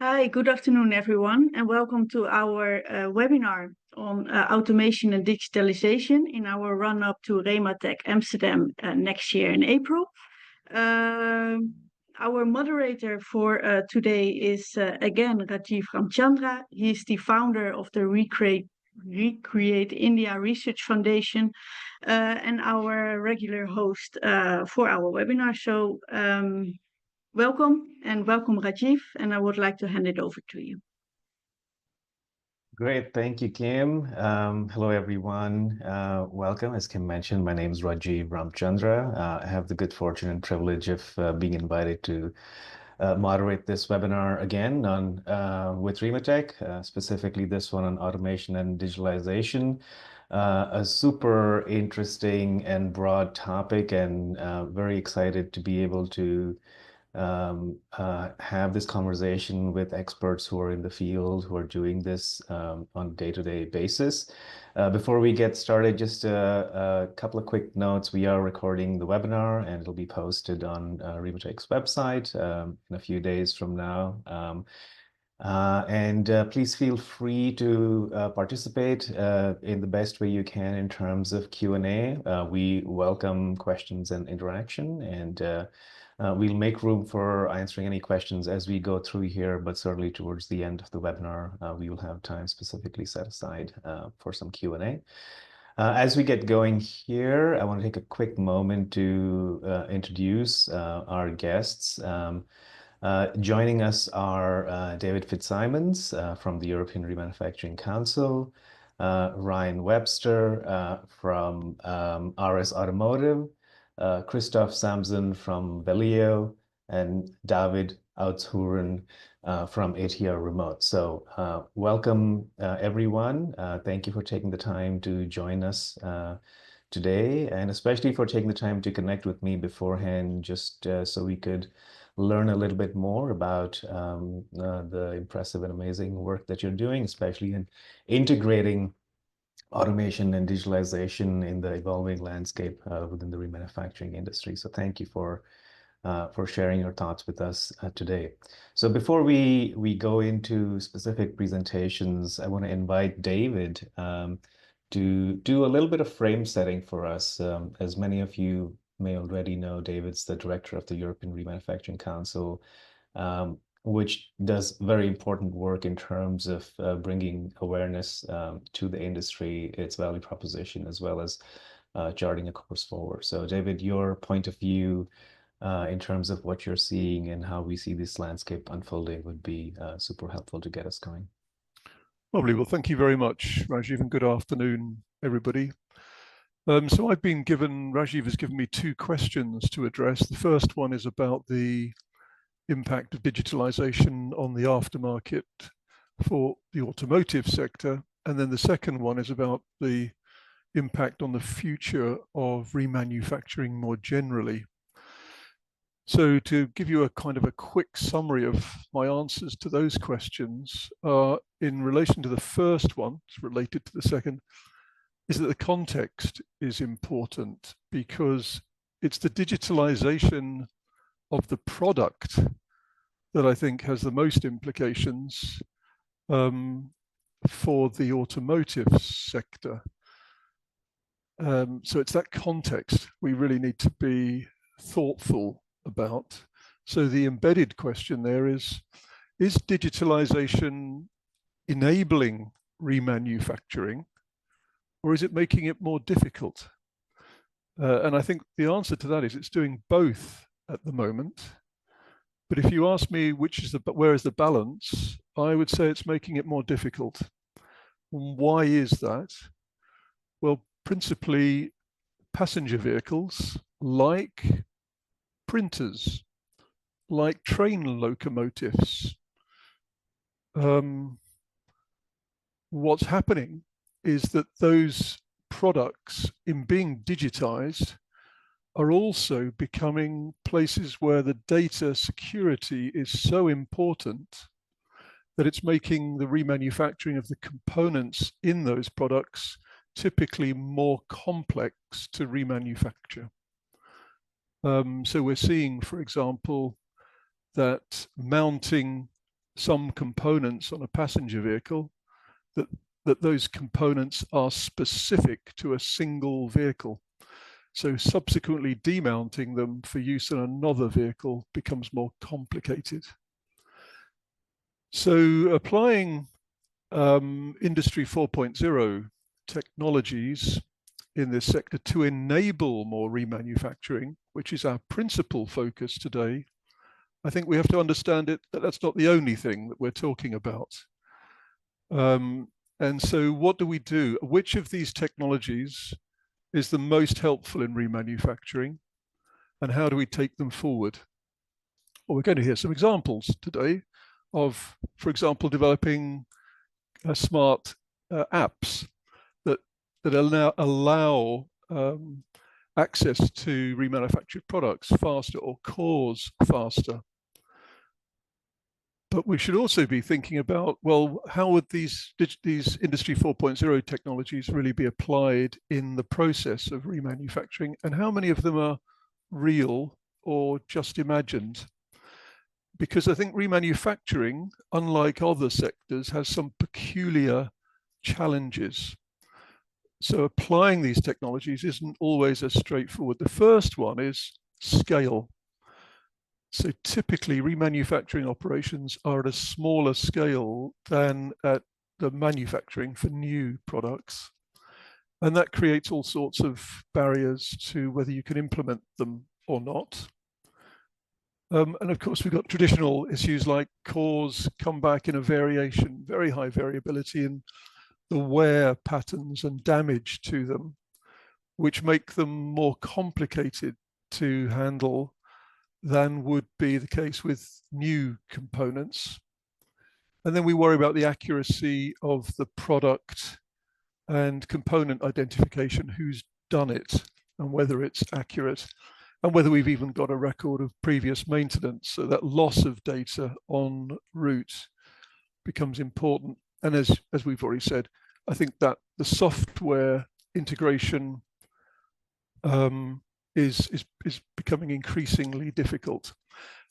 Hi, good afternoon, everyone, and welcome to our webinar on automation and digitalization in our run-up to Rematec Amsterdam next year in April. Our moderator for today is again Rajiv Ramchandra. He is the founder of the Recreate India Research Foundation and our regular host for our webinar. So welcome Rajiv, and I would like to hand it over to you. Great, thank you, Kim. Hello, everyone. Welcome. As Kim mentioned, my name is Rajiv Ramchandra. I have the good fortune and privilege of being invited to moderate this webinar again on with Rematec, specifically this one on automation and digitalization. A super interesting and broad topic, and very excited to be able to have this conversation with experts who are in the field, who are doing this on a day-to-day basis. Before we get started, just a couple of quick notes. We are recording the webinar, and it'll be posted on Rematec's website in a few days from now. Please feel free to participate in the best way you can in terms of Q&A. We welcome questions and interaction, and we'll make room for answering any questions as we go through here, but certainly towards the end of the webinar, we will have time specifically set aside for some Q&A. As we get going here, I want to take a quick moment to introduce our guests. Joining us are David Fitzsimons from the European Remanufacturing Council, Ryan Webster from RS Automotive, Christoph Samson from Velio, and David Oudshoorn from ATR Remote. So welcome, everyone. Thank you for taking the time to join us today, and especially for taking the time to connect with me beforehand, just so we could learn a little bit more about the impressive and amazing work that you're doing, especially in integrating automation and digitalization in the evolving landscape within the remanufacturing industry. So thank you for sharing your thoughts with us today. So before we go into specific presentations, I want to invite David to do a little bit of frame setting for us. As many of you may already know, David's the director of the European Remanufacturing Council, which does very important work in terms of bringing awareness to the industry, its value proposition, as well as charting a course forward. So David, your point of view in terms of what you're seeing and how we see this landscape unfolding would be super helpful to get us going. Lovely. Well, thank you very much, Rajiv, and good afternoon, everybody. So Rajiv has given me two questions to address. The first one is about the impact of digitalization on the aftermarket for the automotive sector. And then the second one is about the impact on the future of remanufacturing more generally. So to give you a kind of a quick summary of my answers to those questions, in relation to the first one, it's related to the second, is that the context is important because it's the digitalization of the product that I think has the most implications for the automotive sector. So it's that context we really need to be thoughtful about. So the embedded question there is digitalization enabling remanufacturing, or is it making it more difficult? And I think the answer to that is it's doing both at the moment. But if you ask me where is the balance, I would say it's making it more difficult. Why is that? Well, principally passenger vehicles, like printers, like train locomotives. What's happening is that those products, in being digitized, are also becoming places where the data security is so important that it's making the remanufacturing of the components in those products typically more complex to remanufacture. So we're seeing, for example, that mounting some components on a passenger vehicle, that those components are specific to a single vehicle. So subsequently demounting them for use in another vehicle becomes more complicated. So applying Industry 4.0 technologies in this sector to enable more remanufacturing, which is our principal focus today, I think we have to understand that that's not the only thing that we're talking about. And so what do we do? Which of these technologies is the most helpful in remanufacturing, and how do we take them forward? Well, we're going to hear some examples today of, for example, developing smart apps that allow access to remanufactured products faster or cores faster. But we should also be thinking about, well, how would these Industry 4.0 technologies really be applied in the process of remanufacturing, and how many of them are real or just imagined? Because I think remanufacturing, unlike other sectors, has some peculiar challenges. So applying these technologies isn't always as straightforward. The first one is scale. So typically remanufacturing operations are at a smaller scale than at the manufacturing for new products. And that creates all sorts of barriers to whether you can implement them or not. And of course, we've got traditional issues like cores come back in a variation, very high variability in the wear patterns and damage to them, which make them more complicated to handle than would be the case with new components. And then we worry about the accuracy of the product and component identification, who's done it and whether it's accurate, and whether we've even got a record of previous maintenance. So that loss of data en route becomes important. And as we've already said, I think that the software integration is becoming increasingly difficult.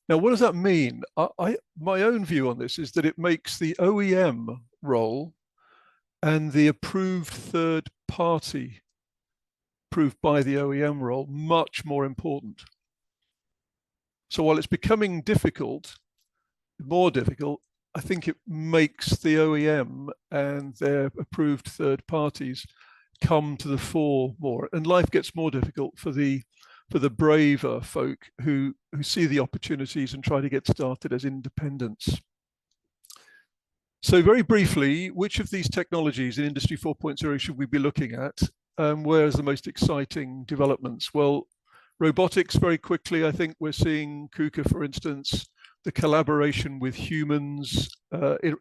Now, what does that mean? My own view on this is that it makes the OEM role and the approved third party, approved by the OEM role, much more important. So while it's becoming more difficult, I think it makes the OEM and their approved third parties come to the fore more, and life gets more difficult for the braver folk who see the opportunities and try to get started as independents. So very briefly, which of these technologies in Industry 4.0 should we be looking at? Where's the most exciting developments? Well, robotics, very quickly, I think we're seeing KUKA, for instance, the collaboration with humans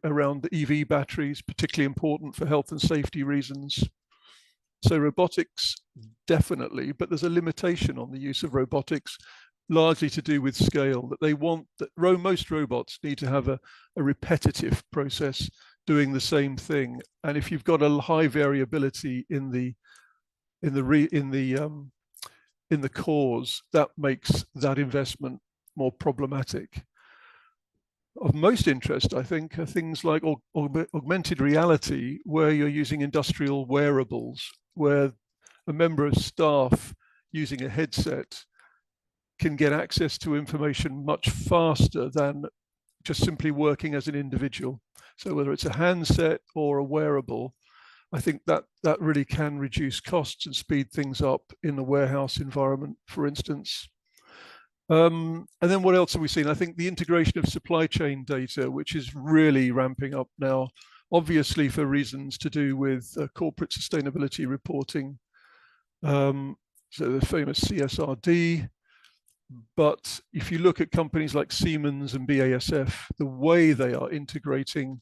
around the EV batteries, particularly important for health and safety reasons. So robotics, definitely, but there's a limitation on the use of robotics, largely to do with scale, that they want that most robots need to have a repetitive process doing the same thing. And if you've got a high variability in the cores, that makes that investment more problematic. Of most interest, I think, are things like augmented reality, where you're using industrial wearables, where a member of staff using a headset can get access to information much faster than just simply working as an individual. So whether it's a handset or a wearable, I think that really can reduce costs and speed things up in the warehouse environment, for instance. And then what else have we seen? I think the integration of supply chain data, which is really ramping up now, obviously for reasons to do with corporate sustainability reporting. So the famous CSRD. But if you look at companies like Siemens and BASF, the way they are integrating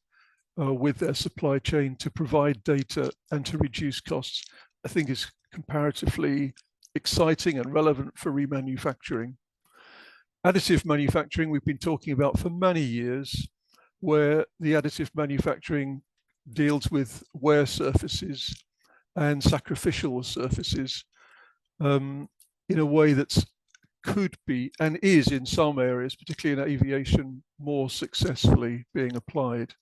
with their supply chain to provide data and to reduce costs, I think is comparatively exciting and relevant for remanufacturing. Additive manufacturing, we've been talking about for many years, where the additive manufacturing deals with wear surfaces and sacrificial surfaces in a way that's could be and is in some areas, particularly in aviation, more successfully being applied.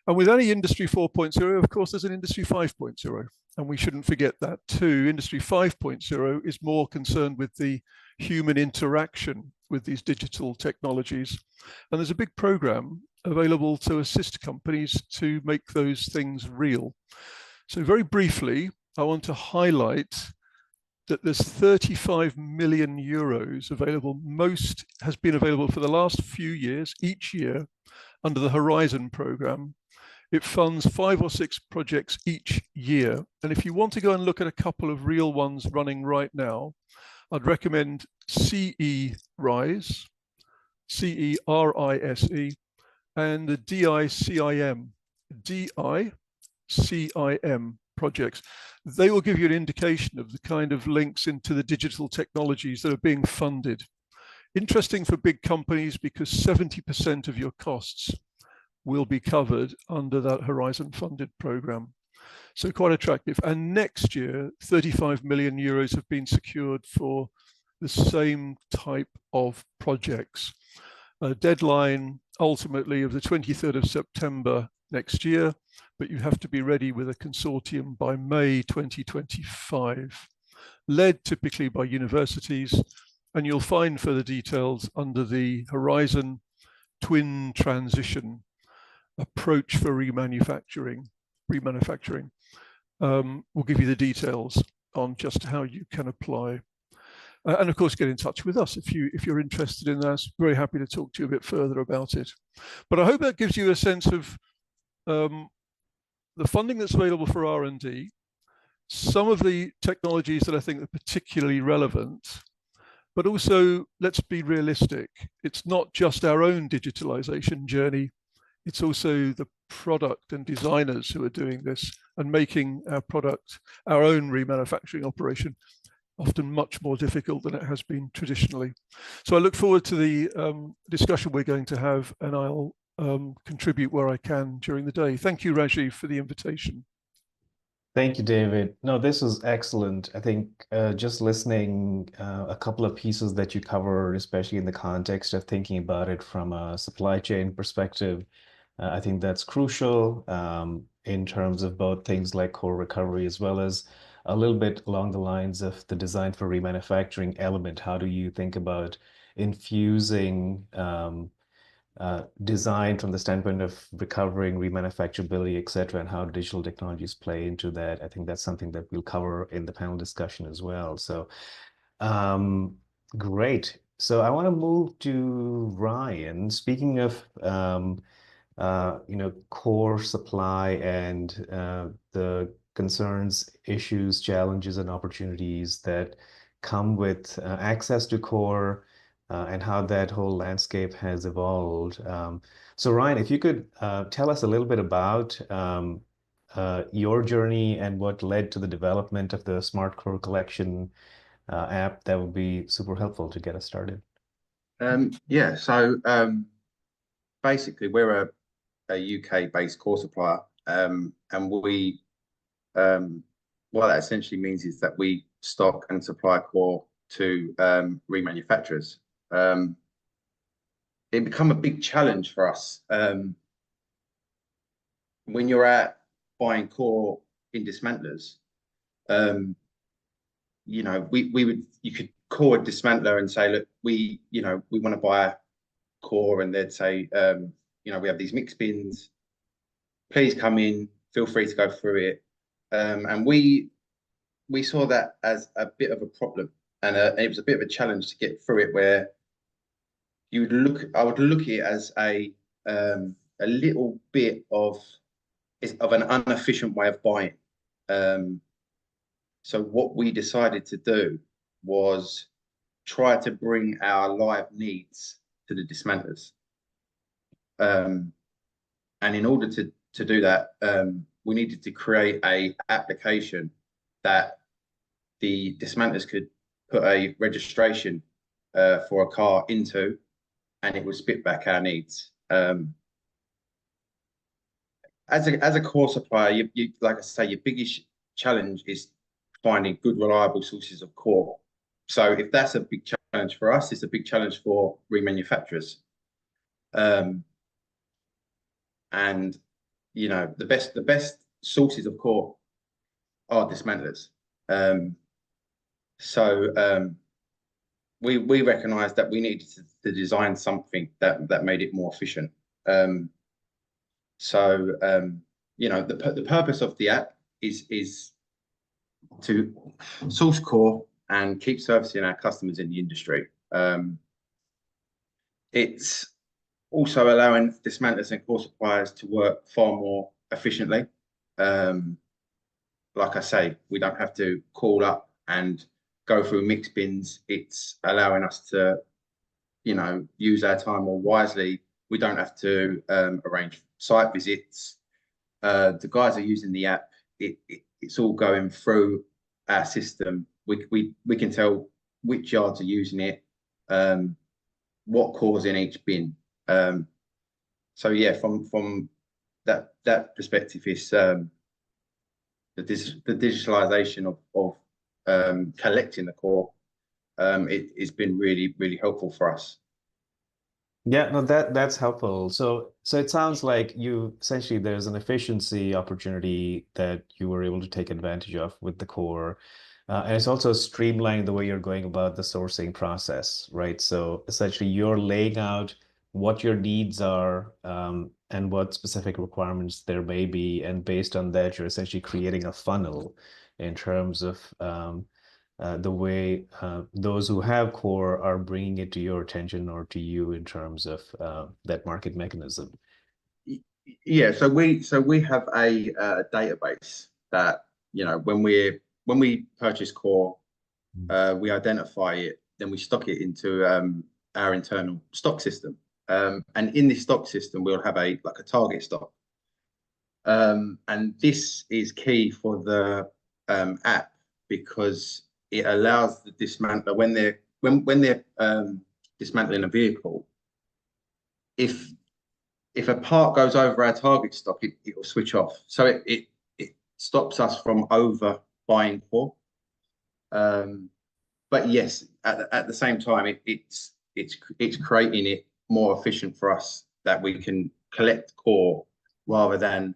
And with any Industry 4.0, of course, there's an Industry 5.0, and we shouldn't forget that too. Industry 5.0 is more concerned with the human interaction with these digital technologies. And there's a big program available to assist companies to make those things real. So very briefly, I want to highlight that there's 35 million euros available. Most has been available for the last few years, each year, under the Horizon program. It funds 5 or 6 projects each year. And if you want to go and look at a couple of real ones running right now, I'd recommend CE-RISE, CERISE, and the DICIM projects. They will give you an indication of the kind of links into the digital technologies that are being funded. Interesting for big companies because 70% of your costs will be covered under that Horizon funded program. So quite attractive. And next year, 35 million euros have been secured for the same type of projects. A deadline ultimately of the 23rd of September next year, but you have to be ready with a consortium by May 2025, led typically by universities, and you'll find further details under the Horizon Twin Transition approach for remanufacturing. We'll give you the details on just how you can apply. And of course, get in touch with us if you're interested in that. Very happy to talk to you a bit further about it. But I hope that gives you a sense of the funding that's available for R&D, some of the technologies that I think are particularly relevant, but also let's be realistic. It's not just our own digitalization journey. It's also the product and designers who are doing this and making our product, our own remanufacturing operation, often much more difficult than it has been traditionally. So I look forward to the discussion we're going to have, and I'll contribute where I can during the day. Thank you, Rajiv, for the invitation. Thank you, David. No, this was excellent. I think just listening, a couple of pieces that you covered, especially in the context of thinking about it from a supply chain perspective, I think that's crucial in terms of both things like core recovery, as well as a little bit along the lines of the design for remanufacturing element. How do you think about infusing design from the standpoint of recovering, remanufacturability, et cetera, and how digital technologies play into that? I think that's something that we'll cover in the panel discussion as well. So great. So I want to move to Ryan. Speaking of core supply and the concerns, issues, challenges, and opportunities that come with access to core and how that whole landscape has evolved. So Ryan, if you could tell us a little bit about your journey and what led to the development of the Smart Core Collection app, that would be super helpful to get us started. Yeah, so basically we're a UK-based core supplier, and we what that essentially means is that we stock and supply core to remanufacturers. It become a big challenge for us when you're out buying core in dismantlers. You could call a dismantler and say, look, we want to buy a core, and they'd say, we have these mixed bins. Please come in. Feel free to go through it. And we saw that as a bit of a problem, and it was a bit of a challenge to get through it. Where I would look at it as a little bit of an inefficient way of buying. So what we decided to do was try to bring our live needs to the dismantlers. And in order to do that, we needed to create an application that the dismantlers could put a registration for a car into, and it would spit back our needs. As a core supplier, you like I say, your biggest challenge is finding good, reliable sources of core. So if that's a big challenge for us. It's a big challenge for remanufacturers. And you know, the best sources of core are dismantlers. We recognized that we needed to design something that made it more efficient. You know, the purpose of the app is to source core and keep servicing our customers in the industry. It's also allowing dismantlers and core suppliers to work far more efficiently. Like I say, we don't have to call up and go through mix bins. It's allowing us to, you know, use our time more wisely. We don't have to arrange site visits. The guys are using the app. It's all going through our system. We can tell which yards are using it, what core's in each bin. So yeah, from that perspective, it's the digitalization of collecting the core. It's been really helpful for us. Yeah, no, that's helpful. So it sounds like you essentially there's an efficiency opportunity that you were able to take advantage of with the core. And it's also streamlining the way you're going about the sourcing process, right? So essentially you're laying out what your needs are, and what specific requirements there may be. And based on that, you're essentially creating a funnel in terms of the way those who have core are bringing it to your attention or to you in terms of that market mechanism. Yeah, so we have a database that, you know, when we purchase core, we identify it, then we stock it into our internal stock system. And in this stock system, we'll have a target stock. And this is key for the app, because it allows the dismantler when they're dismantling a vehicle, if a part goes over our target stock, it will switch off. So it stops us from over buying core. But yes, at the same time, it's creating it more efficient for us, that we can collect core rather than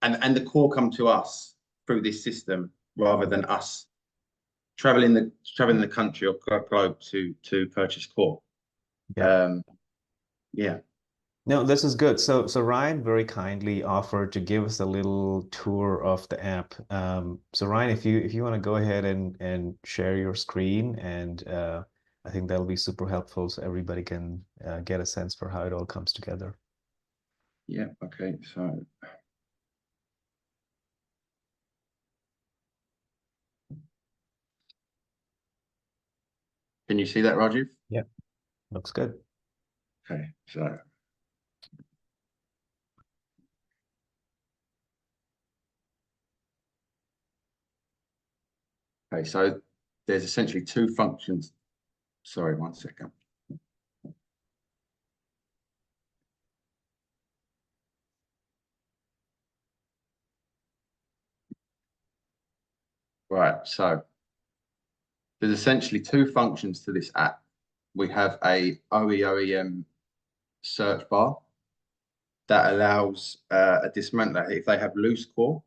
and the core come to us through this system rather than us traveling the country or globe to purchase core. Yeah. Yeah. No, this is good. So Ryan very kindly offered to give us a little tour of the app. So Ryan, if you want to go ahead and share your screen, and I think that'll be super helpful so everybody can get a sense for how it all comes together. Yeah. Okay. So. Can you see that, Rajiv? Yeah, looks good. Okay, so there's essentially two functions. Sorry, 1 second. Right, so there's essentially two functions to this app. We have a OEM search bar that allows a dismantler, if they have loose core,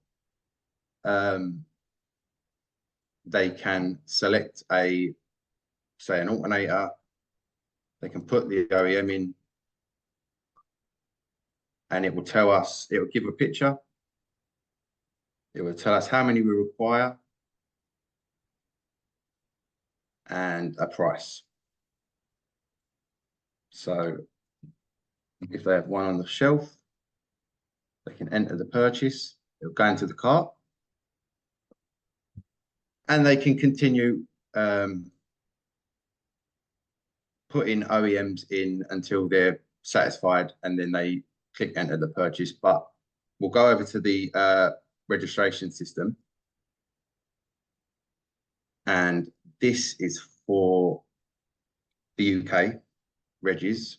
they can select say an alternator. They can put the OEM in, and it will tell us, it will give a picture. It will tell us how many we require and a price. So if they have one on the shelf, they can enter the purchase. It'll go into the cart, and they can continue putting OEMs in until they're satisfied, and then they click enter the purchase. But we'll go over to the registration system, and this is for the UK regis.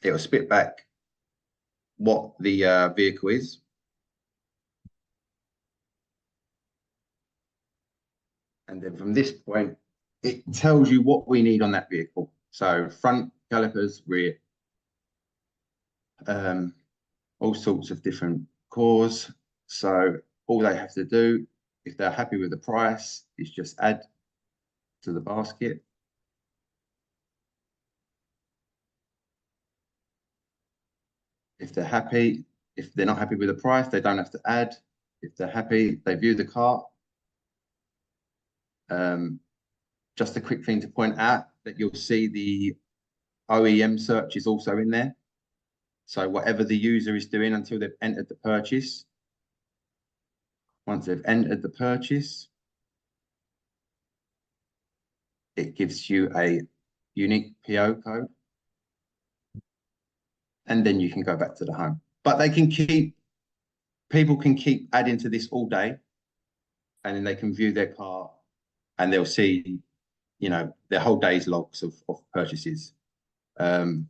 It will spit back what the vehicle is. And then from this point, it tells you what we need on that vehicle. So front calipers, rear, all sorts of different cores. So all they have to do, if they're happy with the price, is just add to the basket. If they're happy, if they're not happy with the price, they don't have to add. If they're happy, they view the cart. Just a quick thing to point out that you'll see the OEM search is also in there. So whatever the user is doing until they've entered the purchase, once they've entered the purchase, it gives you a unique PO code. And then you can go back to the home. But they can people can keep adding to this all day, and then they can view their cart and they'll see, their whole day's logs of purchases. You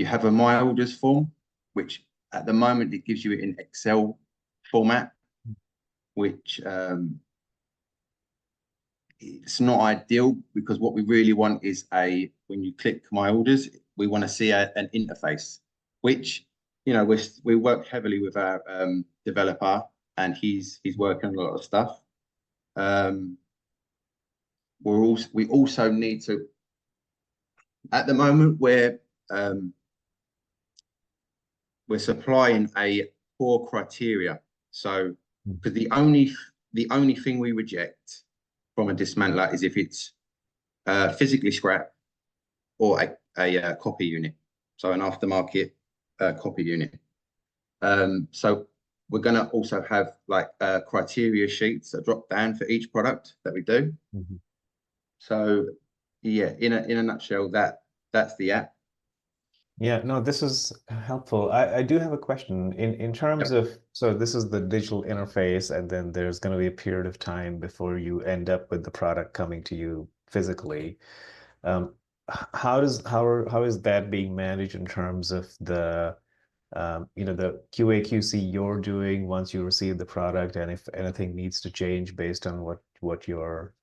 have a My Orders form, which at the moment it gives you it in Excel format, which it's not ideal, because what we really want is when you click My Orders, we want to see an interface, which, we work heavily with our developer, and he's working on a lot of stuff. We also need to, at the moment, we're supplying a core criteria. So, because the only thing we reject from a dismantler is if it's physically scrap or a copy unit, so an aftermarket copy unit. So we're going to also have like criteria sheets that drop down for each product that we do. Mm-hmm. So yeah, in a nutshell, that's the app. Yeah, no, this is helpful. I do have a question in terms of, so this is the digital interface, and then there's going to be a period of time before you end up with the product coming to you physically. How is that being managed in terms of the the QA QC you're doing once you receive the product, and if anything needs to change based on what your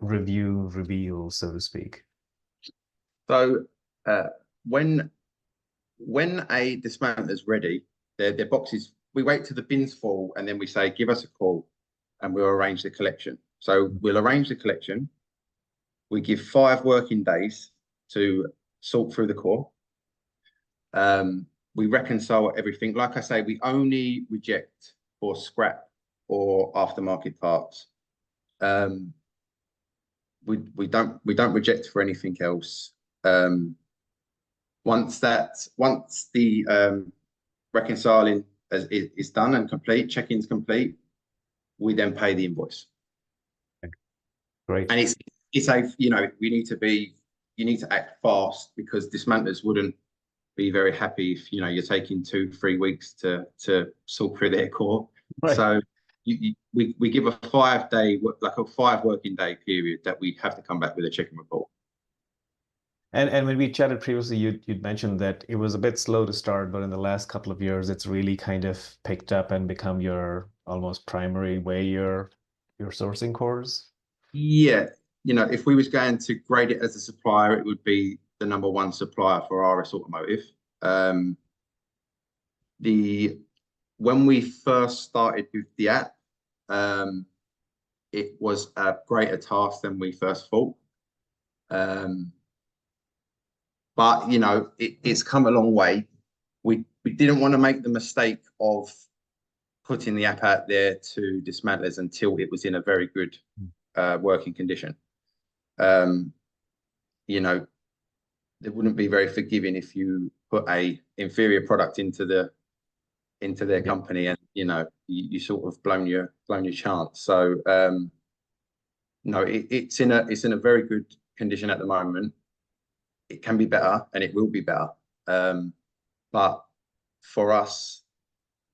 review reveals, so to speak? So when a dismantler is ready, their boxes, we wait till the bins full, and then we say, give us a call and we'll arrange the collection. So we'll arrange the collection. We give 5 working days to sort through the core. We reconcile everything. Like I say, we only reject for scrap or aftermarket parts. We don't reject for anything else. Once the reconciling is done and complete, check-in's complete, we then pay the invoice. Great. And it's a, you need to act fast, because dismantlers wouldn't be very happy if you're taking 2-3 weeks to sort through their core. Right. So we give a 5-day, like a 5 working day period that we have to come back with a check-in report. And when we chatted previously, you'd mentioned that it was a bit slow to start, but in the last couple of years, it's really kind of picked up and become your almost primary way you're sourcing cores. Yeah, if we was going to grade it as a supplier, it would be the #1 supplier for RS Automotive. When we first started with the app, it was a greater task than we first thought. But it's come a long way. We didn't want to make the mistake of putting the app out there to dismantlers until it was in a very good working condition. It wouldn't be very forgiving if you put a inferior product into their company, and you sort of blown your chance. So no, it's in a very good condition at the moment. It can be better, and it will be better. But for us,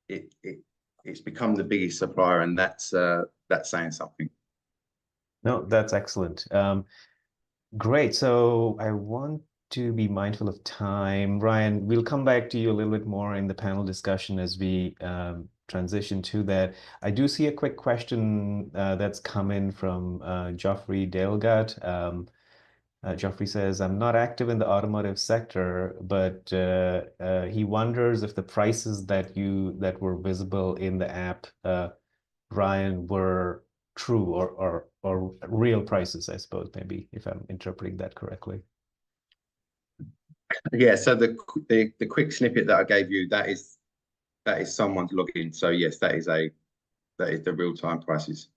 it's become the biggest supplier, and that's saying something. No, that's excellent. Great. So I want to be mindful of time. Ryan, we'll come back to you a little bit more in the panel discussion as we transition to that. I do see a quick question that's come in from Geoffrey Delgat. Geoffrey says, I'm not active in the automotive sector, but he wonders if the prices that were visible in the app, Ryan, were true or real prices, I suppose, maybe, if I'm interpreting that correctly. Yeah, so the quick snippet that I gave you, that is someone's login. So yes, that is the real-time prices.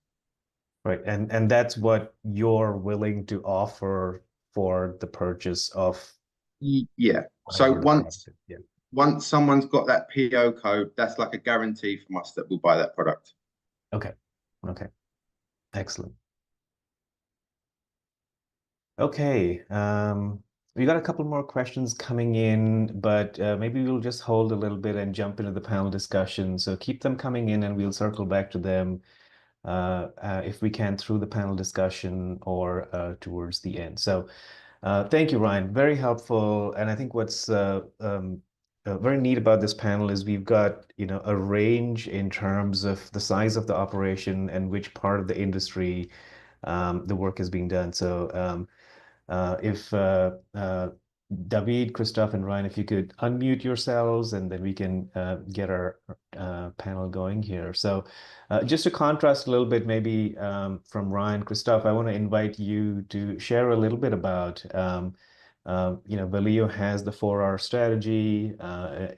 Right, and that's what you're willing to offer for the purchase of. Yeah. So once someone's got that PO code, that's like a guarantee from us that we'll buy that product. Okay. Excellent. Okay, we got a couple more questions coming in, but maybe we'll just hold a little bit and jump into the panel discussion. So keep them coming in and we'll circle back to them if we can through the panel discussion or towards the end. So thank you, Ryan. Very helpful. And I think what's very neat about this panel is we've got, a range in terms of the size of the operation and which part of the industry the work is being done. So if David, Christophe, and Ryan, if you could unmute yourselves, and then we can get our panel going here. So just to contrast a little bit, maybe from Ryan, Christophe, I want to invite you to share a little bit about, Valeo has the 4R strategy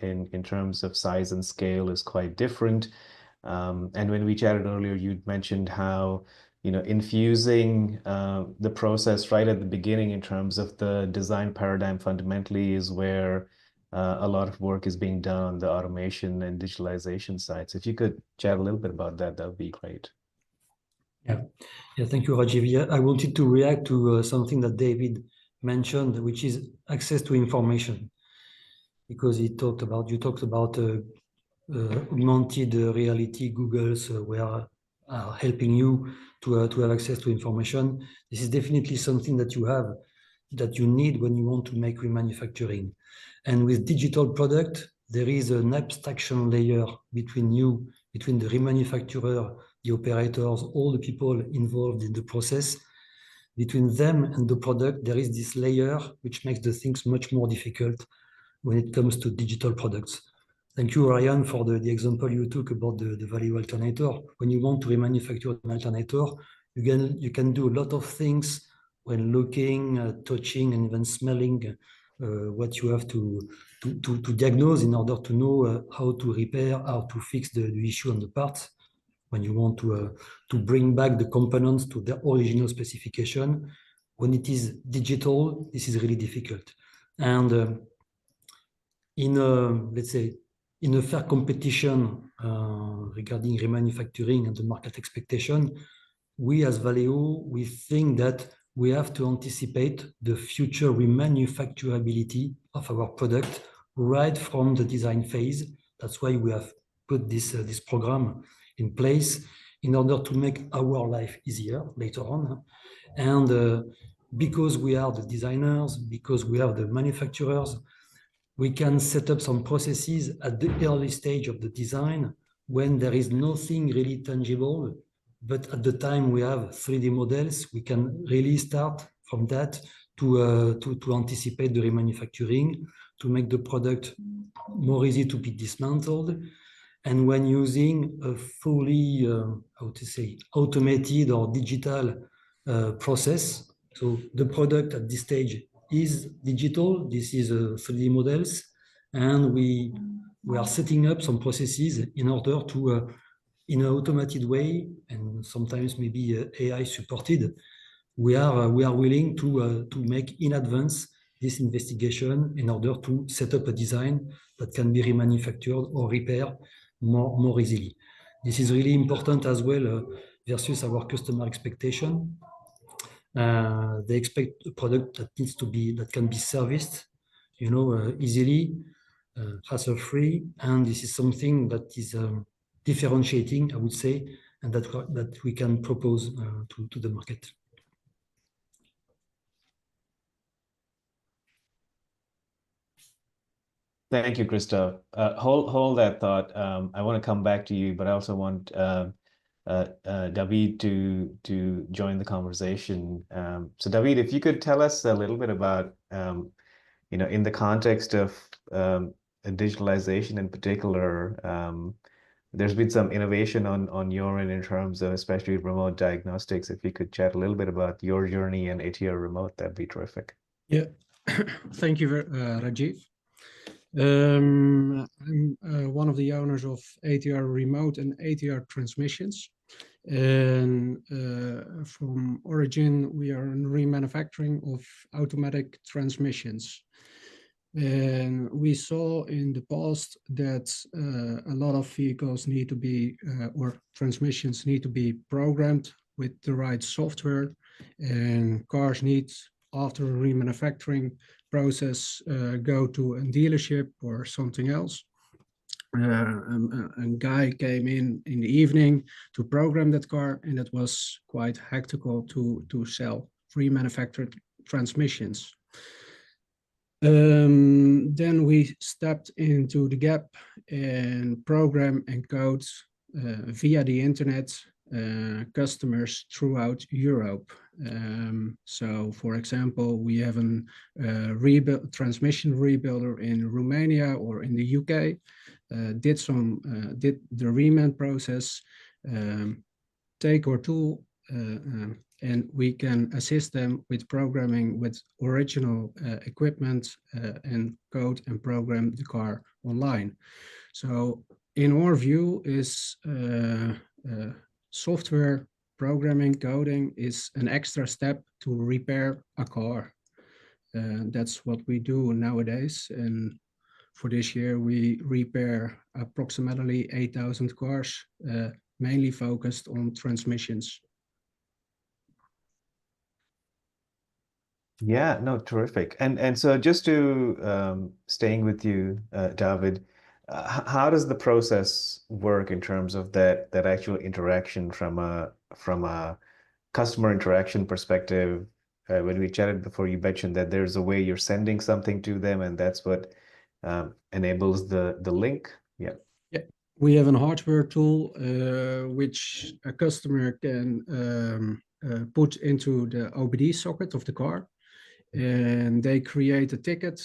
in terms of size and scale is quite different. And when we chatted earlier, you'd mentioned how infusing the process right at the beginning in terms of the design paradigm fundamentally is where a lot of work is being done on the automation and digitalization side. So if you could chat a little bit about that, that would be great. Yeah, thank you, Rajiv. Yeah, I wanted to react to something that David mentioned, which is access to information, because you talked about augmented reality goggles were helping you to have access to information. This is definitely something that you need when you want to make remanufacturing. And with digital product, there is an abstraction layer between the remanufacturer, the operators, all the people involved in the process. Between them and the product, there is this layer which makes the things much more difficult when it comes to digital products. Thank you, Ryan, for the example you took about the Valeo alternator. When you want to remanufacture an alternator, you can do a lot of things when looking, touching, and even smelling what you have to diagnose in order to know how to repair, how to fix the issue on the parts. When you want to bring back the components to their original specification, when it is digital, this is really difficult. And let's say, in a fair competition regarding remanufacturing and the market expectation, we as Valeo, we think that we have to anticipate the future remanufacturability of our product right from the design phase. That's why we have put this program in place in order to make our life easier later on. And because we are the designers, because we are the manufacturers, we can set up some processes at the early stage of the design when there is nothing really tangible. But at the time we have 3D models, we can really start from that to anticipate the remanufacturing, to make the product more easy to be dismantled. And when using a fully, automated or digital process, so the product at this stage is digital. This is 3D models, and we are setting up some processes in order to, in an automated way, and sometimes maybe AI supported, we are willing to make in advance this investigation in order to set up a design that can be remanufactured or repaired more easily. This is really important as well versus our customer expectation. They expect a product that can be serviced, easily, hassle-free, and this is something that is differentiating, I would say, and that we can propose to the market. Thank you, Christoph. Hold that thought. I want to come back to you, but I also want David to join the conversation. So David, if you could tell us a little bit about, in the context of digitalization in particular, there's been some innovation on your end in terms of especially remote diagnostics. If you could chat a little bit about your journey in ATR Remote, that'd be terrific. Yeah, thank you, Rajiv. I'm one of the owners of ATR Remote and ATR Transmissions. And from origin, we are in remanufacturing of automatic transmissions. And we saw in the past that a lot of vehicles need to be, or transmissions need to be programmed with the right software, and cars need, after a remanufacturing process, go to a dealership or something else. A guy came in the evening to program that car, and it was quite hectical to sell remanufactured transmissions. Then we stepped into the gap and program and code via the internet customers throughout Europe. So, for example, we have a transmission rebuilder in Romania or in the UK. Did the reman process, take our tool, and we can assist them with programming with original equipment and code and program the car online. So in our view is software programming, coding is an extra step to repair a car. That's what we do nowadays. And for this year, we repair approximately 8,000 cars, mainly focused on transmissions. Yeah, no, terrific. And so just to staying with you, David, how does the process work in terms of that actual interaction from a customer interaction perspective? When we chatted before, you mentioned that there's a way you're sending something to them, and that's what enables the link. Yeah. Yeah, we have a hardware tool which a customer can put into the OBD socket of the car, and they create a ticket.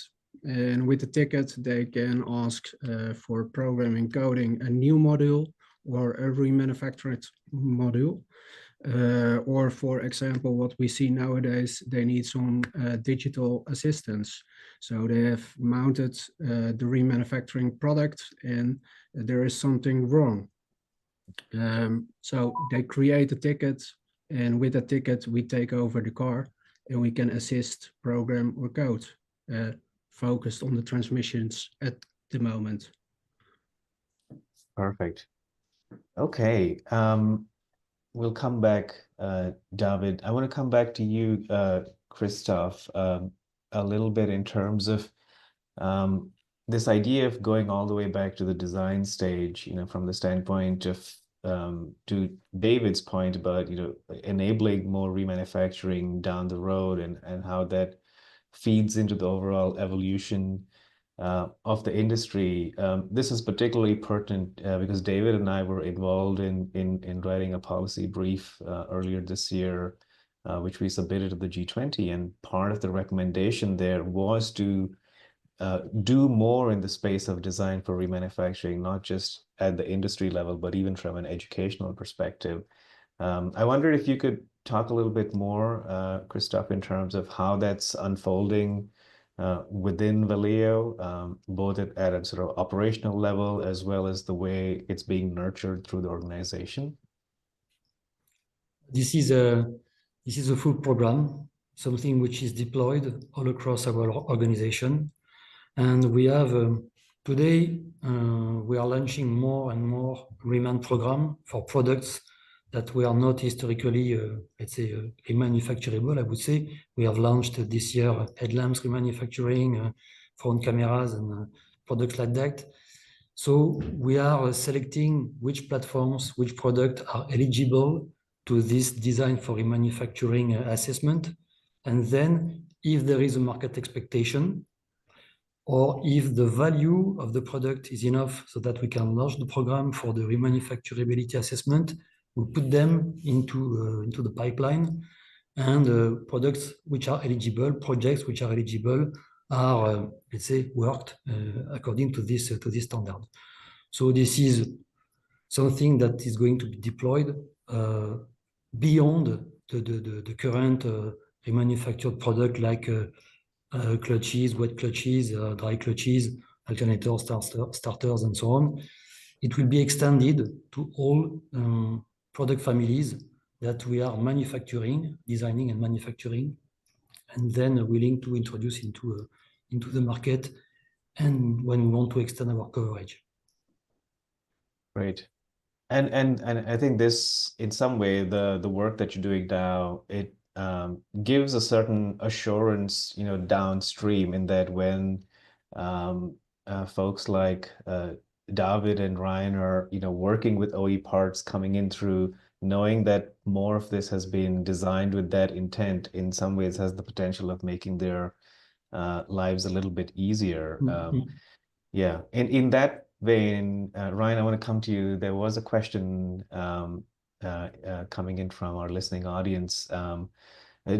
And with the ticket, they can ask for programming, coding a new module or a remanufactured module. Or, for example, what we see nowadays, they need some digital assistance. So they have mounted the remanufacturing product and there is something wrong. So they create a ticket, and with a ticket, we take over the car and we can assist, program or code, focused on the transmissions at the moment. Perfect. Okay. We'll come back, David. I want to come back to you, Christoph, a little bit in terms of this idea of going all the way back to the design stage, from the standpoint of, to David's point about, enabling more remanufacturing down the road and how that feeds into the overall evolution of the industry. This is particularly pertinent because David and I were involved in writing a policy brief earlier this year, which we submitted to the G20. And part of the recommendation there was to do more in the space of design for remanufacturing, not just at the industry level, but even from an educational perspective. I wonder if you could talk a little bit more, Christoph, in terms of how that's unfolding within Valeo, both at a sort of operational level as well as the way it's being nurtured through the organization. This is a full program, something which is deployed all across our organization, and we have today we are launching more and more reman program for products that we are not historically, let's say, remanufacturable. I would say we have launched this year headlamps remanufacturing, front cameras, and products like that. So we are selecting which platforms, which products are eligible to this design for remanufacturing assessment. And then if there is a market expectation, or if the value of the product is enough so that we can launch the program for the remanufacturability assessment, we put them into the pipeline, and projects which are eligible are, let's say, worked according to this standard. So this is something that is going to be deployed beyond the current remanufactured product, like clutches, wet clutches, dry clutches, alternators, starters, and so on. It will be extended to all product families that we are manufacturing, designing and manufacturing, and then willing to introduce into the market, and when we want to extend our coverage. Great. And I think this, in some way, the work that you're doing now, it gives a certain assurance, downstream, in that when folks like David and Ryan are, working with OE parts coming in through, knowing that more of this has been designed with that intent, in some ways has the potential of making their lives a little bit easier. Yeah, in that vein, Ryan, I want to come to you. There was a question coming in from our listening audience.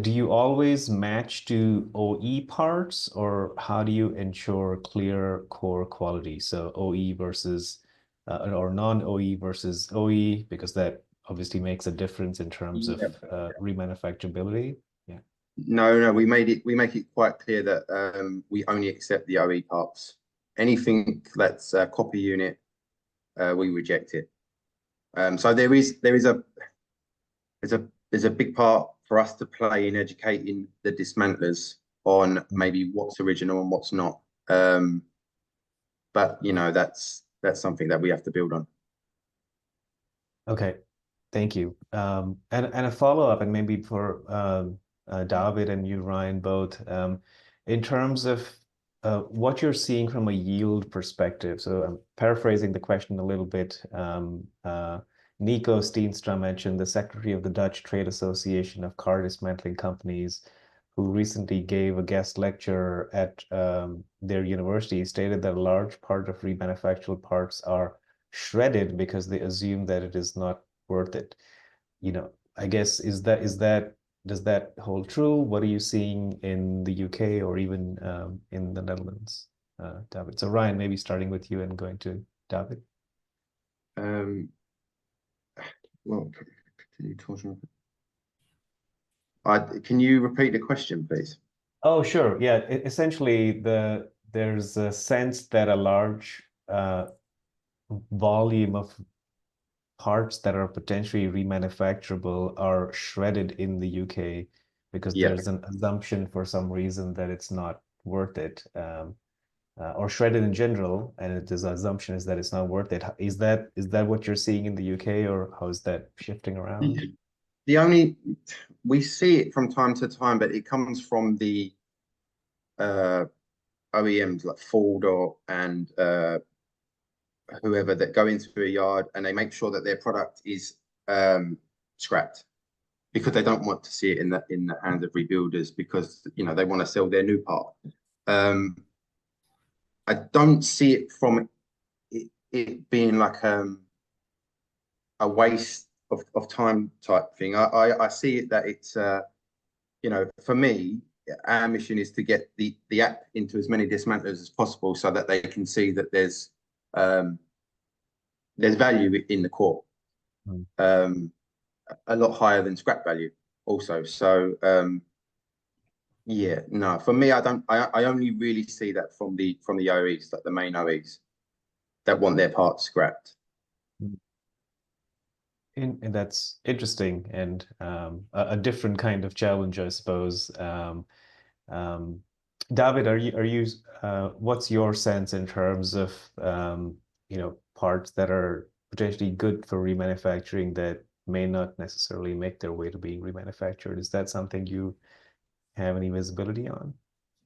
Do you always match to OE parts, or how do you ensure clear core quality? So OE versus or non-OE versus OE, because that obviously makes a difference in terms of remanufacturability. Yeah. No, we make it quite clear that we only accept the OE parts. Anything that's a copy unit, we reject it. So there's a big part for us to play in educating the dismantlers on maybe what's original and what's not. But that's something that we have to build on. Okay, thank you. And a follow-up, and maybe for David and you, Ryan, both, in terms of what you're seeing from a yield perspective. So I'm paraphrasing the question a little bit. Nico Steenstra mentioned the secretary of the Dutch Trade Association of Car Dismantling Companies, who recently gave a guest lecture at their university, stated that a large part of remanufactured parts are shredded because they assume that it is not worth it. I guess, does that hold true? What are you seeing in the UK or even in the Netherlands, David? So Ryan, maybe starting with you and going to David. Well, can you repeat the question, please? Oh, sure. Yeah, essentially, there's a sense that a large volume of parts that are potentially remanufacturable are shredded in the UK because there's an assumption for some reason that it's not worth it, or shredded in general, and the assumption is that it's not worth it. Is that what you're seeing in the UK, or how is that shifting around? We see it from time to time, but it comes from the OEMs like Ford and whoever, that go into a yard and they make sure that their product is scrapped, because they don't want to see it in the hands of rebuilders, because they want to sell their new part. I don't see it from it being like a waste of time type thing. I see it that it's for me, our mission is to get the app into as many dismantlers as possible, so that they can see that there's value in the core, a lot higher than scrap value also. So yeah, no, for me, I only really see that from the OEs, like the main OEs that want their parts scrapped. And that's interesting, and a different kind of challenge, I suppose. David, are you what's your sense in terms of parts that are potentially good for remanufacturing that may not necessarily make their way to being remanufactured? Is that something you have any visibility on?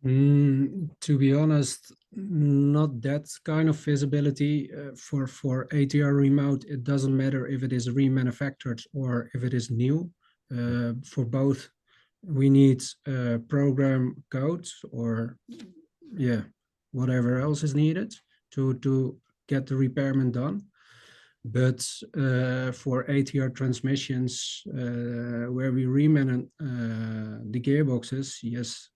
To be honest, not that kind of visibility. For ATR remote, it doesn't matter if it is remanufactured or if it is new. For both, we need program codes, or whatever else is needed to get the repairment done. But for ATR transmissions, where we reman the gearboxes, yes,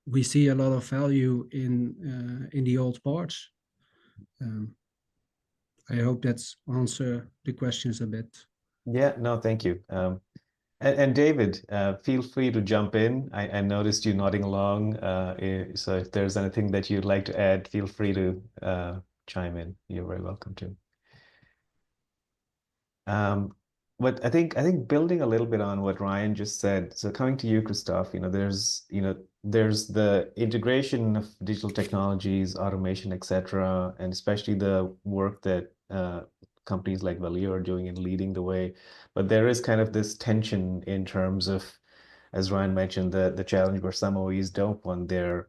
we see a lot of value in the old parts. I hope that's answer the questions a bit. Yeah, no, thank you. And David, feel free to jump in. I noticed you nodding along. So if there's anything that you'd like to add, feel free to chime in. You're very welcome to. But I think building a little bit on what Ryan just said. So coming to you, Christophe, there's the integration of digital technologies, automation, etc., and especially the work that companies like Valeo are doing and leading the way. But there is kind of this tension in terms of, as Ryan mentioned, the challenge where some OEs don't want their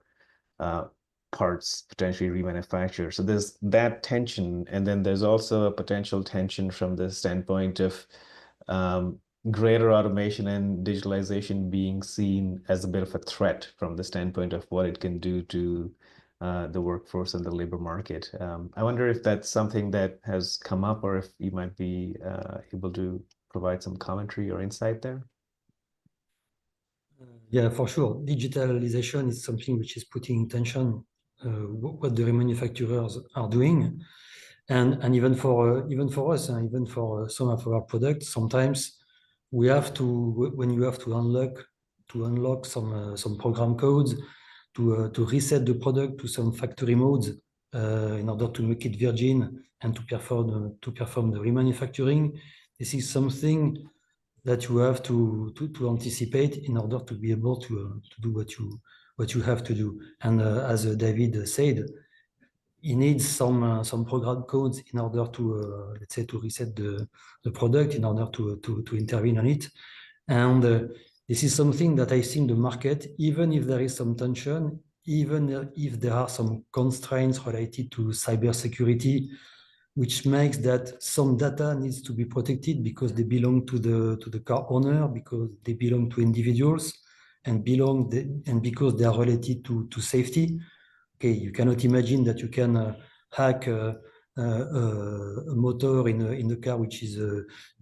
parts potentially remanufactured. So there's that tension, and then there's also a potential tension from the standpoint of greater automation and digitalization being seen as a bit of a threat from the standpoint of what it can do to the workforce and the labor market. I wonder if that's something that has come up, or if you might be able to provide some commentary or insight there. Yeah, for sure. Digitalization is something which is putting in tension what the remanufacturers are doing, and even for us, and even for some of our products, sometimes we have to, when you have to unlock some program codes to reset the product to some factory modes in order to make it virgin and to perform the remanufacturing. This is something that you have to anticipate in order to be able to do what you have to do. And as David said, he needs some program codes in order to let's say to reset the product, in order to intervene on it. And this is something that I think the market, even if there is some tension, even if there are some constraints related to cybersecurity, which makes that some data needs to be protected because they belong to the car owner, because they belong to individuals, and because they are related to safety. Okay, you cannot imagine that you can hack a motor in a car which is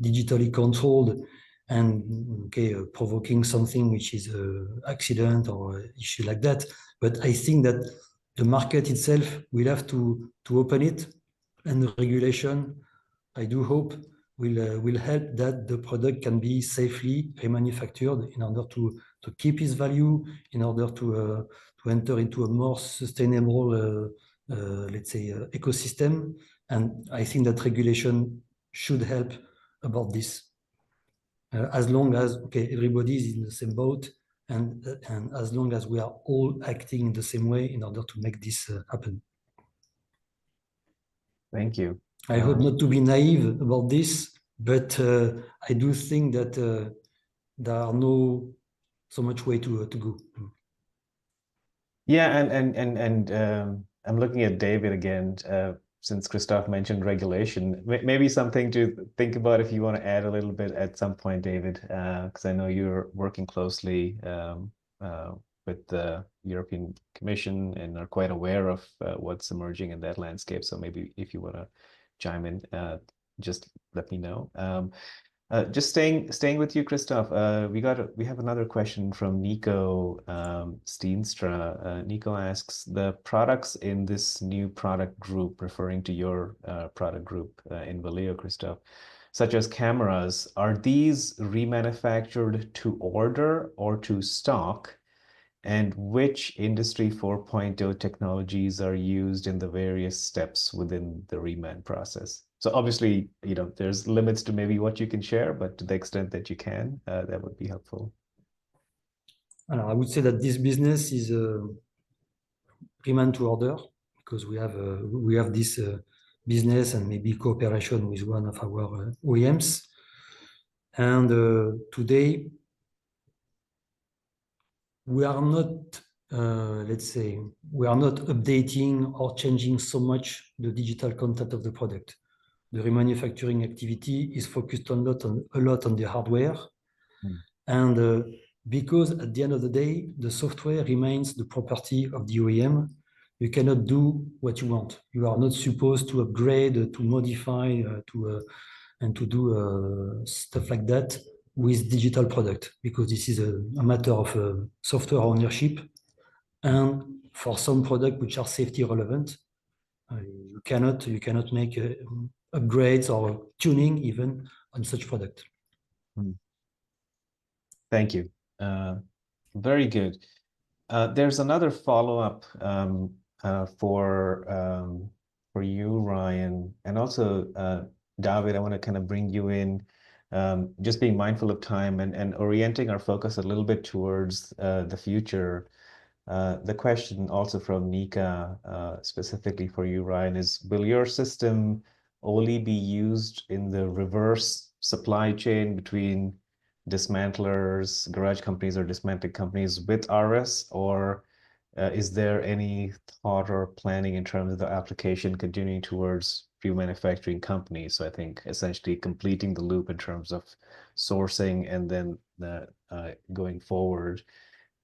digitally controlled, and provoking something which is an accident or issue like that. But I think that the market itself will have to open it, and the regulation, I do hope, will help that the product can be safely remanufactured in order to keep its value, in order to enter into a more sustainable, let's say, ecosystem. And I think that regulation should help about this. As long as everybody is in the same boat, and as long as we are all acting in the same way in order to make this happen. Thank you. I hope not to be naive about this, but I do think that there are no so much way to go. Yeah, and I'm looking at David again, since Christophe mentioned regulation. Maybe something to think about if you want to add a little bit at some point, David, because I know you're working closely with the European Commission and are quite aware of what's emerging in that landscape. So maybe if you want to chime in, just let me know. Just staying with you, Christophe. We have another question from Nico Steenstra. Nico asks, the products in this new product group, referring to your product group in Valeo, Christophe, such as cameras, are these remanufactured to order or to stock? And which Industry 4.0 technologies are used in the various steps within the reman process? So obviously, there's limits to maybe what you can share, but to the extent that you can, that would be helpful. I would say that this business is reman to order, because we have this business and maybe cooperation with one of our OEMs. And today, we are not, let's say, we are not updating or changing so much the digital content of the product. The remanufacturing activity is focused a lot on the hardware. And because at the end of the day, the software remains the property of the OEM. you cannot do what you want. You are not supposed to upgrade, to modify, and to do stuff like that with digital product, because this is a matter of software ownership. And for some products which are safety relevant, you cannot make upgrades or tuning even on such product. Thank you. Very good. There's another follow-up for you, Ryan, and also David. I want to kind of bring you in, just being mindful of time and orienting our focus a little bit towards the future. The question also from Nika, specifically for you, Ryan, is: will your system only be used in the reverse supply chain between dismantlers, garage companies, or dismantling companies with RS, or is there any thought or planning in terms of the application continuing towards remanufacturing companies? So I think essentially completing the loop in terms of sourcing and then going forward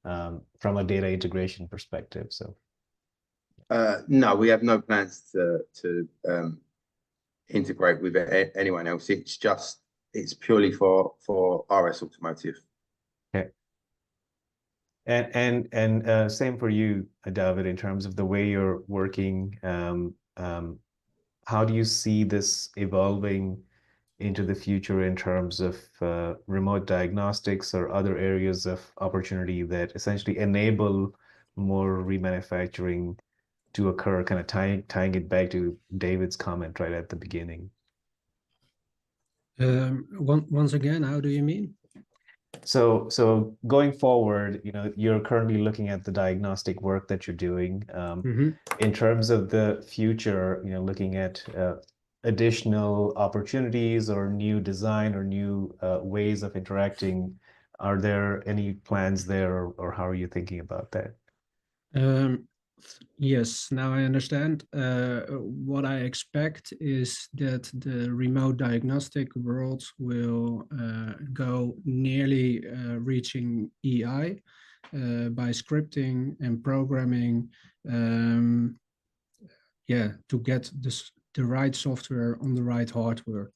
from a data integration perspective. So no, we have no plans to integrate with anyone else. It's purely for RS Automotive. Okay. And same for you, David, in terms of the way you're working. How do you see this evolving into the future in terms of remote diagnostics or other areas of opportunity that essentially enable more remanufacturing to occur, kind of tying it back to David's comment right at the beginning? Once again, how do you mean? So going forward, you're currently looking at the diagnostic work that you're doing. In terms of the future, looking at additional opportunities or new design or new ways of interacting, are there any plans there, or how are you thinking about that? Yes, now I understand. What I expect is that the remote diagnostic world will go nearly reaching EI by scripting and programming, to get the right software on the right hardware,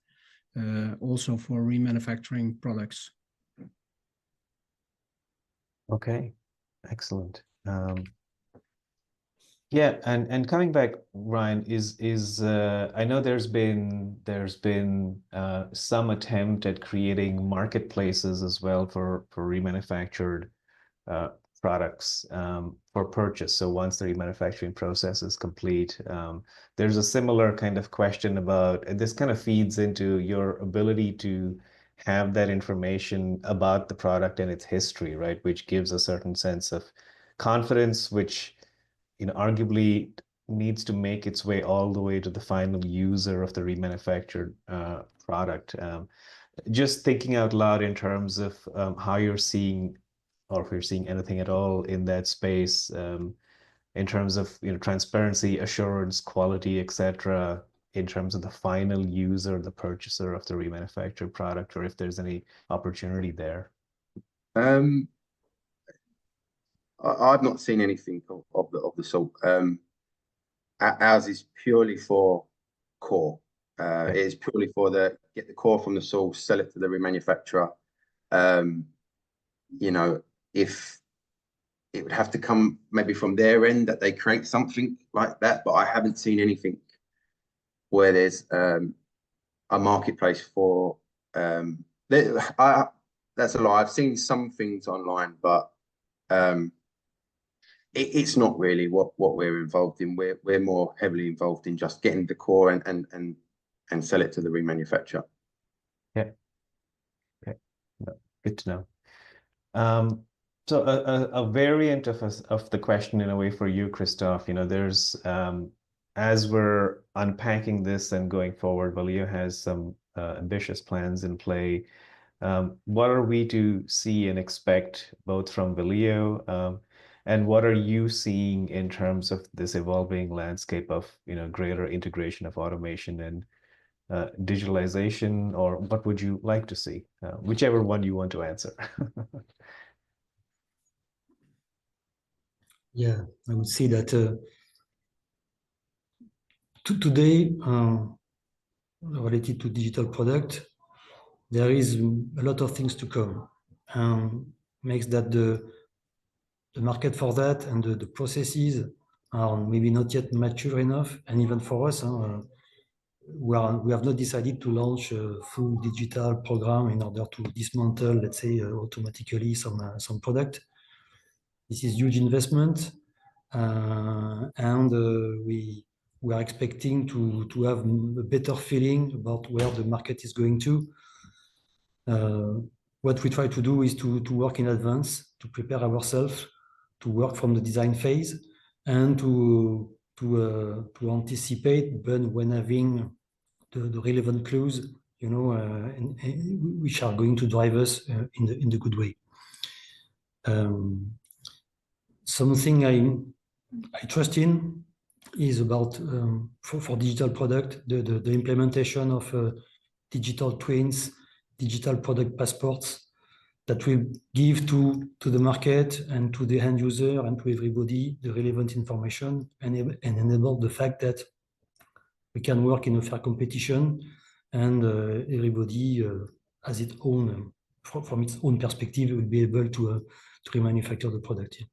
also for remanufacturing products. Okay, excellent. Yeah, and coming back, Ryan, is I know there's been some attempt at creating marketplaces as well for remanufactured products for purchase. So once the remanufacturing process is complete, there's a similar kind of question about, and this kind of feeds into your ability to have that information about the product and its history, right? Which gives a certain sense of confidence, which arguably needs to make its way all the way to the final user of the remanufactured product. Just thinking out loud in terms of how you're seeing, or if you're seeing anything at all in that space, in terms of transparency, assurance, quality, etc., in terms of the final user, the purchaser of the remanufactured product, or if there's any opportunity there. I've not seen anything of the sort. Ours is purely for core. It is purely for get the core from the source, sell it to the remanufacturer. If it would have to come maybe from their end that they create something like that, but I haven't seen anything where there's a marketplace for. That's a lie. I've seen some things online, but it's not really what we're involved in. We're more heavily involved in just getting the core and sell it to the remanufacturer. Yeah. Okay. Good to know. So a variant of the question in a way for you, Christophe, there's as we're unpacking this and going forward, Valeo has some ambitious plans in play. What are we to see and expect both from Valeo, and what are you seeing in terms of this evolving landscape of greater integration of automation and digitalization, or what would you like to see? Whichever one you want to answer. Yeah, I would say that today, related to digital product, there is a lot of things to come. Makes that the market for that and the processes are maybe not yet mature enough. And even for us, we have not decided to launch a full digital program in order to dismantle, let's say, automatically some product. This is huge investment, and we are expecting to have a better feeling about where the market is going to. What we try to do is to work in advance, to prepare ourselves, to work from the design phase, and to anticipate, but when having the relevant clues, you know, and which are going to drive us in the good way. Something I trust in is about for digital product, the implementation of digital twins, digital product passports that will give to the market and to the end user and to everybody the relevant information and enable the fact that we can work in a fair competition and everybody has its own, from its own perspective, will be able to remanufacture the product. Yeah.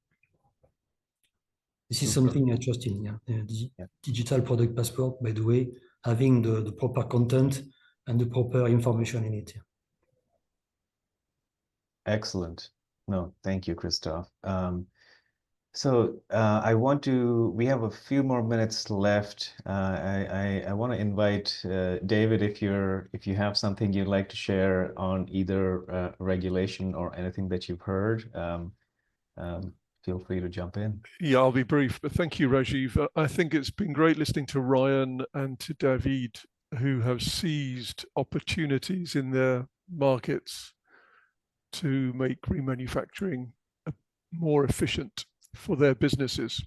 This is something I trust in. Yeah. The digital product passport, by the way, having the proper content and the proper information in it. Yeah. Excellent. No, thank you, Christophe. We have a few more minutes left. I want to invite David, if you have something you'd like to share on either regulation or anything that you've heard, feel free to jump in. Yeah, I'll be brief, but thank you, Rajiv. I think it's been great listening to Ryan and to David, who have seized opportunities in their markets to make remanufacturing more efficient for their businesses.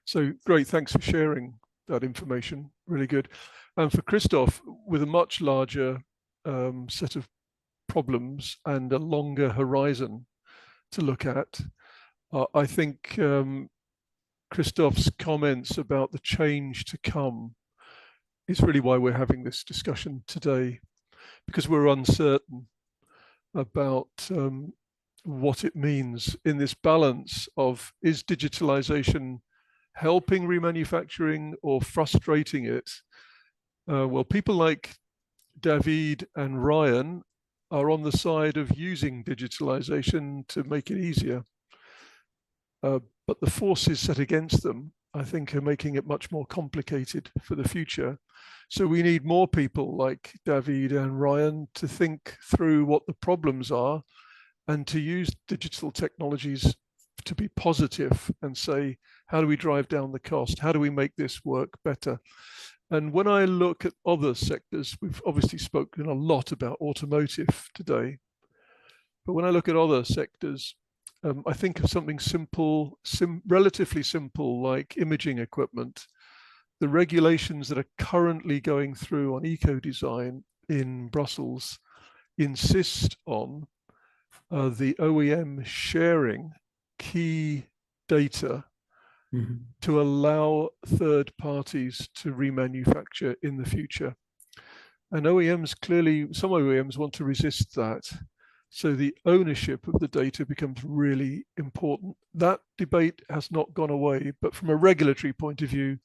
So great, thanks for sharing that information, really good. And for Christophe, with a much larger set of problems and a longer horizon to look at, I think Christophe's comments about the change to come is really why we're having this discussion today, because we're uncertain about what it means in this balance of, is digitalization helping remanufacturing or frustrating it? Well, people like David and Ryan are on the side of using digitalization to make it easier. But the forces set against them, I think, are making it much more complicated for the future. So we need more people like David and Ryan to think through what the problems are and to use digital technologies to be positive and say, how do we drive down the cost? How do we make this work better? And when I look at other sectors, we've obviously spoken a lot about automotive today, but when I look at other sectors, I think of something simple, relatively simple, like imaging equipment. The regulations that are currently going through on eco-design in Brussels insist on the OEM sharing key data to allow third parties to remanufacture in the future. And OEMs clearly, some OEMs want to resist that. So the ownership of the data becomes really important. That debate has not gone away, but from a regulatory point of view,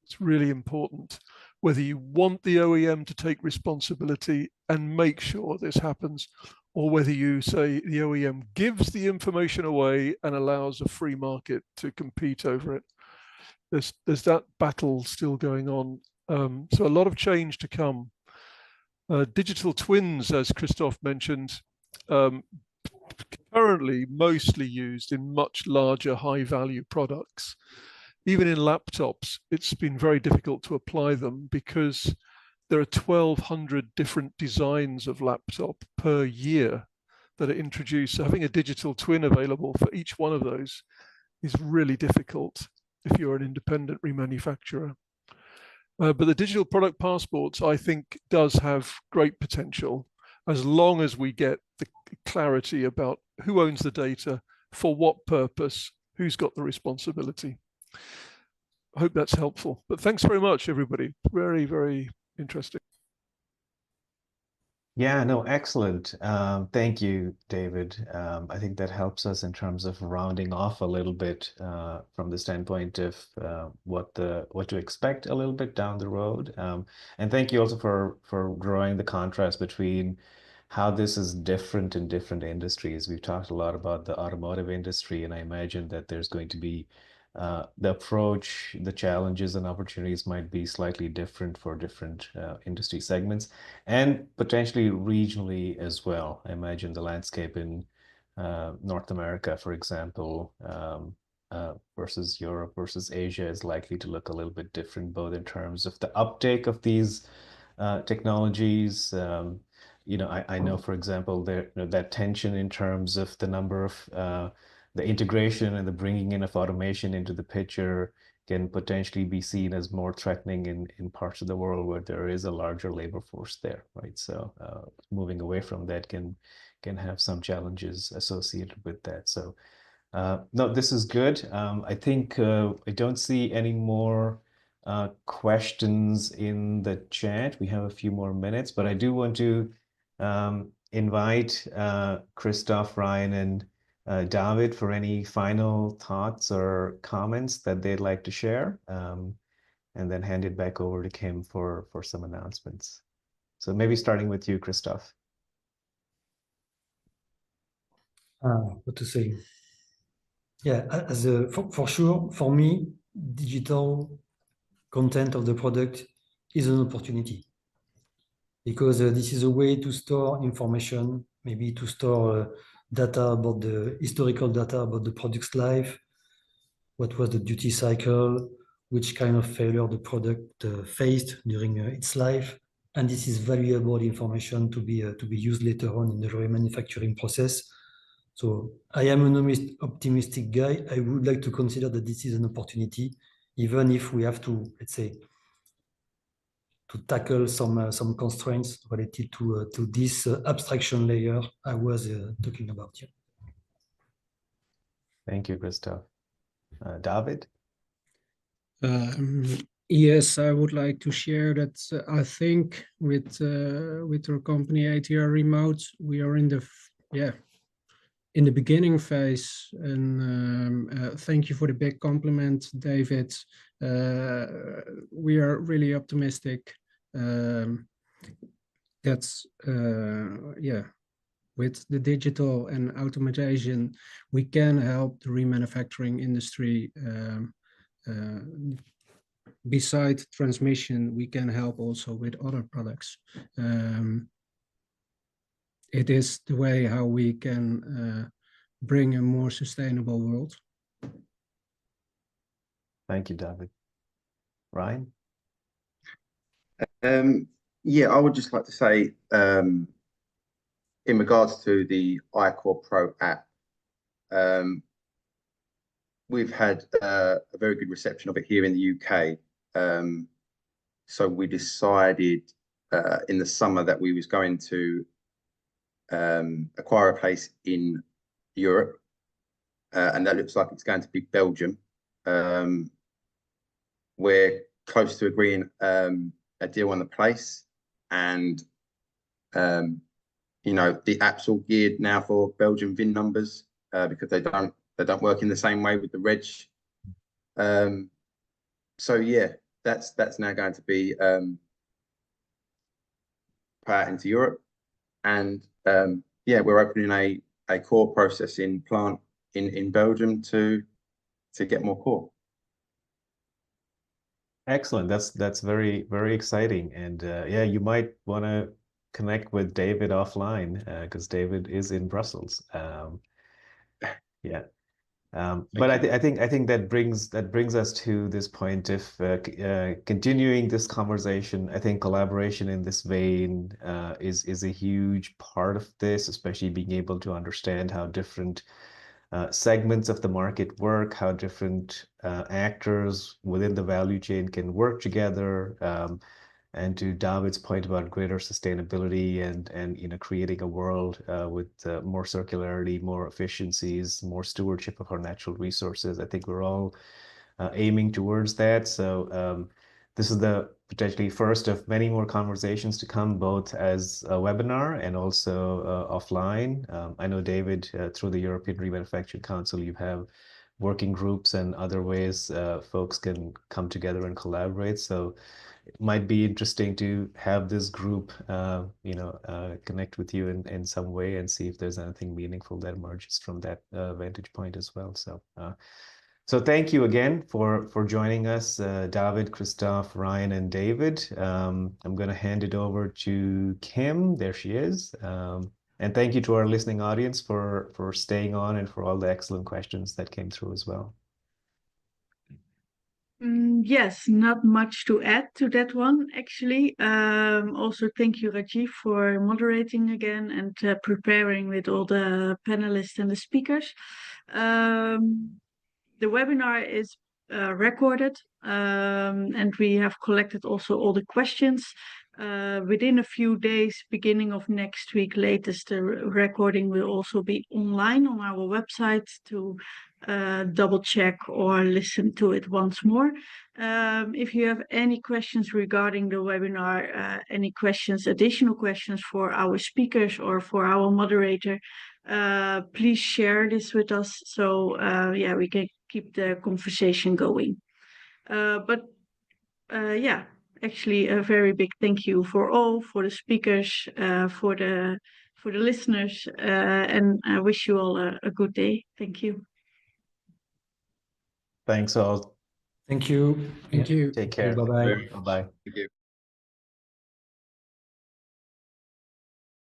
it's really important. Whether you want the OEM to take responsibility and make sure this happens, or whether you say the OEM gives the information away and allows a free market to compete over it. There's that battle still going on. So a lot of change to come. Digital twins, as Christophe mentioned, currently mostly used in much larger high-value products. Even in laptops, it's been very difficult to apply them because there are 1,200 different designs of laptop per year that are introduced. So having a digital twin available for each one of those is really difficult if you're an independent remanufacturer. But the digital product passports, I think, does have great potential as long as we get the clarity about who owns the data, for what purpose, who's got the responsibility. I hope that's helpful. But thanks very much, everybody. Very, very interesting. Yeah, no, excellent. Thank you, David. I think that helps us in terms of rounding off a little bit from the standpoint of what to expect a little bit down the road. And thank you also for drawing the contrast between how this is different in different industries. We've talked a lot about the automotive industry, and I imagine that there's going to be the approach, the challenges and opportunities might be slightly different for different industry segments and potentially regionally as well. I imagine the landscape in North America, for example, versus Europe versus Asia is likely to look a little bit different, both in terms of the uptake of these technologies. I know, for example, that tension in terms of the number of the integration and the bringing in of automation into the picture can potentially be seen as more threatening in parts of the world where there is a larger labor force there, right? So moving away from that can have some challenges associated with that. So no, this is good. I think I don't see any more questions in the chat. We have a few more minutes, but I do want to invite Christoph, Ryan, and David for any final thoughts or comments that they'd like to share, and then hand it back over to Kim for some announcements. So maybe starting with you, Christoph. What to say? Yeah, for sure, for me, digital content of the product is an opportunity, because this is a way to store information, maybe to store data about the historical data about the product's life, what was the duty cycle, which kind of failure the product faced during its life. And this is valuable information to be used later on in the remanufacturing process. So I am an optimistic guy. I would like to consider that this is an opportunity, even if we have to, let's say, to tackle some constraints related to this abstraction layer I was talking about here. Thank you, Christoph. David? Yes, I would like to share that I think with our company ATR Remote, we are in the beginning phase, and thank you for the big compliment, David. We are really optimistic that with the digital and automation, we can help the remanufacturing industry. Besides transmission, we can help also with other products. It is the way how we can bring a more sustainable world. Thank you, David. Ryan? Yeah, I would just like to say, in regards to the iCore Pro app, we've had a very good reception of it here in the UK. So we decided in the summer that we was going to acquire a place in Europe, and that looks like it's going to be Belgium. We're close to agreeing a deal on the place, and the app's all geared now for Belgian VIN numbers because they don't work in the same way with the reg. So yeah, that's now going to be put out into Europe, and yeah, we're opening a core processing plant in Belgium to get more core. Excellent. That's very, very exciting. And yeah, you might want to connect with David offline because David is in Brussels. Yeah. But I think that brings us to this point of continuing this conversation. I think collaboration in this vein is a huge part of this, especially being able to understand how different segments of the market work, how different actors within the value chain can work together. And to David's point about greater sustainability and creating a world with more circularity, more efficiencies, more stewardship of our natural resources, I think we're all aiming towards that. So this is the potentially first of many more conversations to come, both as a webinar and also offline. I know, David, through the European Remanufacturing Council, you have working groups and other ways folks can come together and collaborate. So it might be interesting to have this group, connect with you in some way and see if there's anything meaningful that emerges from that vantage point as well. So thank you again for joining us, David, Christoph, Ryan, and David. I'm going to hand it over to Kim. There she is. And thank you to our listening audience for staying on and for all the excellent questions that came through as well. Yes, not much to add to that one, actually. Also, thank you, Rajiv, for moderating again and preparing with all the panelists and the speakers. The webinar is recorded, and we have collected also all the questions. Within a few days, beginning of next week latest, the recording will also be online on our website to double check or listen to it once more. If you have any questions regarding the webinar, any additional questions for our speakers or for our moderator, please share this with us so we can keep the conversation going. Actually, a very big thank you for the speakers, for the listeners, and I wish you all a good day. Thank you. Thanks all. Thank you. Thank you. Take care. Bye-bye. Very much. Bye-bye. Thank you.